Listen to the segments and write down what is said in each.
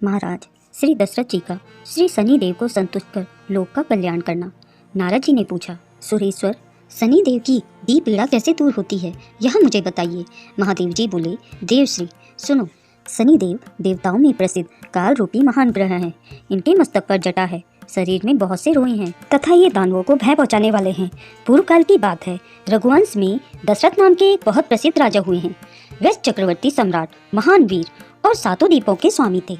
महाराज, श्री दशरथ जी का श्री शनिदेव को संतुष्ट कर लोक का कल्याण करना। नारद जी ने पूछा, सुरेश्वर, शनिदेव की दी पीड़ा कैसे दूर होती है, यह मुझे बताइए। महादेव जी बोले, देवश्री सुनो, शनिदेव देवताओं में प्रसिद्ध काल रूपी महान ग्रह हैं। इनके मस्तक पर जटा है, शरीर में बहुत से रोए हैं तथा ये दानवों को भय पहुंचाने वाले हैं। पूर्व काल की बात है, रघुवंश में दशरथ नाम के एक बहुत प्रसिद्ध राजा हुए हैं। वे चक्रवर्ती सम्राट, महान वीर और सातों दीपों के स्वामी थे।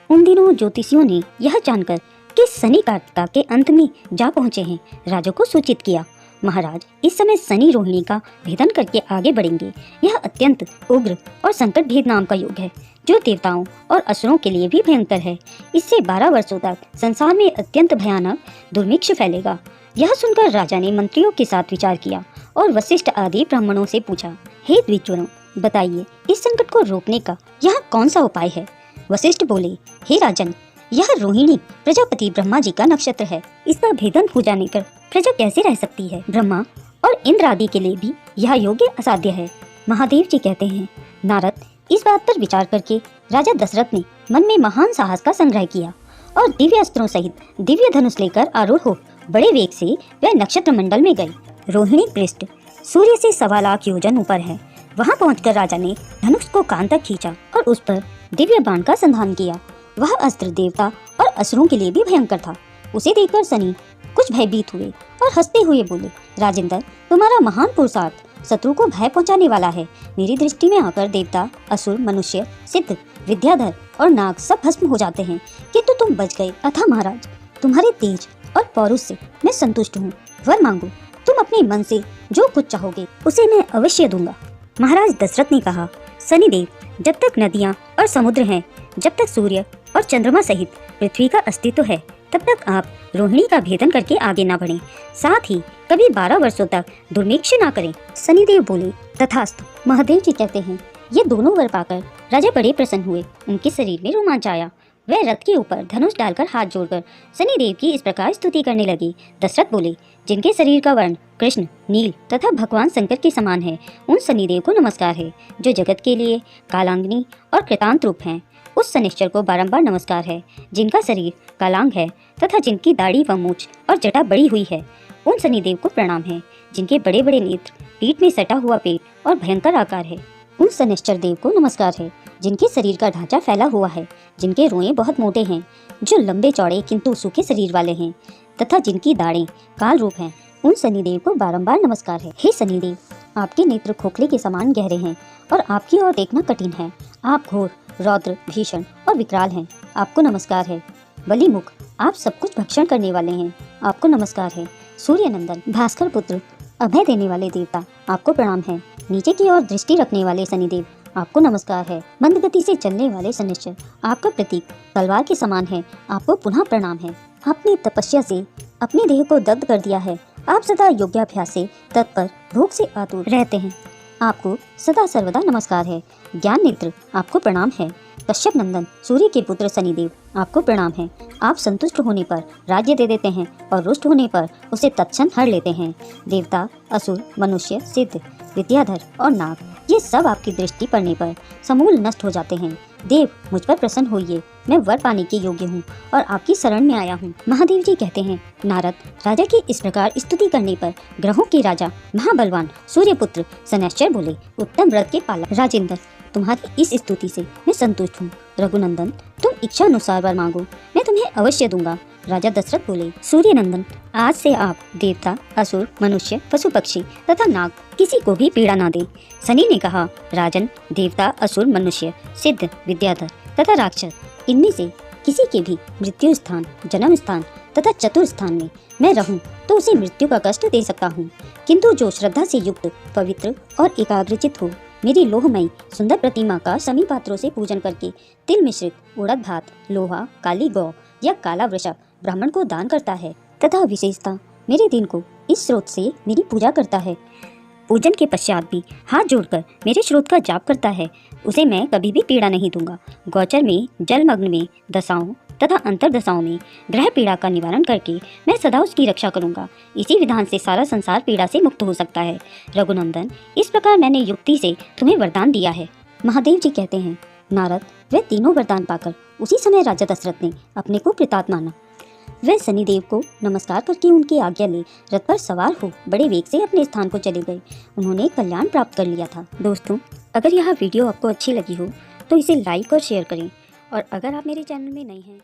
उन दिनों ज्योतिषियों ने यह जानकर कि शनि कार्तिका के अंत में जा पहुंचे हैं, राजा को सूचित किया। महाराज, इस समय शनि रोहिणी का भेदन करके आगे बढ़ेंगे। यह अत्यंत उग्र और संकट भेद नाम का युग है, जो देवताओं और असुरों के लिए भी भयंकर है। इससे 12 वर्षों तक संसार में अत्यंत भयानक दुर्भिक्ष फैलेगा। यह सुनकर राजा ने मंत्रियों के साथ विचार किया और वशिष्ठ आदि ब्राह्मणों से पूछा, हे द्विजों, बताइए इस संकट को रोकने का यह कौन सा उपाय है। वशिष्ठ बोले, हे राजन, यह रोहिणी प्रजापति ब्रह्मा जी का नक्षत्र है। इसका भेदन हो जाने पर प्रजा कैसे रह सकती है। ब्रह्मा और इंद्र आदि के लिए भी यह योग्य असाध्य है। महादेव जी कहते हैं, नारद, इस बात पर विचार करके राजा दशरथ ने मन में महान साहस का संग्रह किया और दिव्य अस्त्रों सहित दिव्य धनुष लेकर आरूढ़ हो बड़े वेग से वह नक्षत्र मंडल में गए। रोहिणी पृष्ठ सूर्य से 1.25 लाख योजन ऊपर है। वहां पहुंचकर राजा ने धनुष को कान तक खींचा और उस पर दिव्य बाण का संधान किया। वह अस्त्र देवता और असुरों के लिए भी भयंकर था। उसे देखकर शनि कुछ भयभीत हुए और हंसते हुए बोले, राजेंद्र, तुम्हारा महान पुरुषार्थ शत्रु को भय पहुंचाने वाला है। मेरी दृष्टि में आकर देवता, असुर, मनुष्य, सिद्ध, विद्याधर और नाग सब भस्म हो जाते हैं, किंतु तुम बच गए। अतः महाराज, तुम्हारे तेज और पौरुष से मैं संतुष्ट हूँ। वर मांगो, तुम अपने मन से जो कुछ चाहोगे उसे मैं अवश्य दूंगा। महाराज दशरथ ने कहा, शनिदेव, जब तक नदियाँ और समुद्र हैं, जब तक सूर्य और चंद्रमा सहित पृथ्वी का अस्तित्व है, तब तक आप रोहिणी का भेदन करके आगे ना बढ़ें। साथ ही कभी 12 वर्षों तक दुर्भिक्ष ना करें। शनिदेव बोले, तथास्तु। महादेव जी कहते हैं, ये दोनों वर पाकर राजा बड़े प्रसन्न हुए। उनके शरीर में रोमांच आया। वह रथ के ऊपर धनुष डालकर हाथ जोड़कर शनिदेव की इस प्रकार स्तुति करने लगे। दशरथ बोले, जिनके शरीर का वर्ण कृष्ण, नील तथा भगवान शंकर के समान है, उन शनिदेव को नमस्कार है। जो जगत के लिए कालांगनी और कृतांत रूप हैं, उस शनिश्चर को बारंबार नमस्कार है। जिनका शरीर कालांग है तथा जिनकी दाढ़ी व मूछ और जटा बड़ी हुई है, उन शनिदेव को प्रणाम है। जिनके बड़े बड़े नेत्र, पीठ में सटा हुआ पेट और भयंकर आकार है, उन शनिश्चर देव को नमस्कार है। जिनके शरीर का ढांचा फैला हुआ है, जिनके रोएं बहुत मोटे हैं, जो लंबे चौड़े किंतु सूखे शरीर वाले हैं तथा जिनकी दाढ़ें काल रूप हैं, उन शनिदेव को बारंबार नमस्कार है। हे शनिदेव, आपके नेत्र खोखले के समान गहरे हैं और आपकी ओर देखना कठिन है। आप घोर, रौद्र, भीषण और विकराल हैं। आपको नमस्कार है। बलि मुख, आप सब कुछ भक्षण करने वाले हैं। आपको नमस्कार है। सूर्य नंदन, भास्कर पुत्र, अभय देने वाले देवता, आपको प्रणाम है। नीचे की ओर दृष्टि रखने वाले शनिदेव, आपको नमस्कार है। मंद गति से चलने वाले शनिश्चर, आपका प्रतीक तलवार के समान है। आपको पुनः प्रणाम है। आपने तपस्या से अपने देह को दग्ध कर दिया है। आप सदा योगाभ्यास से तत्पर, भूख से आतुर रहते हैं। आपको सदा सर्वदा नमस्कार है। ज्ञान नेत्र, आपको प्रणाम है। कश्यप नंदन, सूर्य के पुत्र शनिदेव, आपको प्रणाम है। आप संतुष्ट होने पर राज्य दे देते हैं और रुष्ट होने पर उसे तत्क्षण हर लेते हैं। देवता, असुर, मनुष्य, सिद्ध, विद्याधर और नाग, ये सब आपकी दृष्टि पड़ने पर समूल नष्ट हो जाते हैं। देव, मुझ पर प्रसन्न होइए। मैं वर पाने के योग्य हूँ और आपकी शरण में आया हूँ। महादेव जी कहते हैं, नारद, राजा की इस प्रकार स्तुति करने पर ग्रहों के राजा महाबलवान सूर्यपुत्र शनैश्चर बोले, उत्तम व्रत के पालक राजेंद्र, तुम्हारी इस स्तुति से मैं संतुष्ट हूँ। रघुनंदन, तुम इच्छा अनुसार वर मांगो, मैं तुम्हें अवश्य दूंगा। राजा दशरथ बोले, सूर्य नंदन, आज से आप देवता, असुर, मनुष्य, पशु पक्षी तथा नाग किसी को भी पीड़ा ना दें। शनि ने कहा, राजन, देवता, असुर, मनुष्य, सिद्ध, विद्याधर तथा राक्षस, इनमें से किसी के भी मृत्यु स्थान, जन्म स्थान तथा चतुर स्थान में मैं रहूं तो उसे मृत्यु का कष्ट दे सकता हूं। किंतु जो श्रद्धा से युक्त, पवित्र और एकाग्रचित हो, मेरी लोहमयी सुंदर प्रतिमा का समी पात्रों से पूजन करके तिल मिश्रित उड़द भात, लोहा, काली गौ या काला वृषभ ब्राह्मण को दान करता है तथा विशेषता मेरे दिन को इस स्रोत से मेरी पूजा करता है, पूजन के पश्चात भी हाथ जोड़कर मेरे स्रोत का जाप करता है, उसे मैं कभी भी पीड़ा नहीं दूंगा। गोचर में, जलमग्न में, दशाओं तथा अंतर्दशाओं में ग्रह पीड़ा का निवारण करके मैं सदा उसकी रक्षा करूंगा। इसी विधान से सारा संसार पीड़ा से मुक्त हो सकता है। रघुनंदन, इस प्रकार मैंने युक्ति से तुम्हें वरदान दिया है। महादेव जी कहते हैं, नारद, वे तीनों वरदान पाकर उसी समय राजा दशरथ ने अपने को कृतार्थ माना। वह शनिदेव को नमस्कार करके उनकी आज्ञा ले रथ पर सवार हो बड़े वेग से अपने स्थान को चले गए। उन्होंने कल्याण प्राप्त कर लिया था। दोस्तों, अगर यह वीडियो आपको अच्छी लगी हो तो इसे लाइक और शेयर करें, और अगर आप मेरे चैनल में नए हैं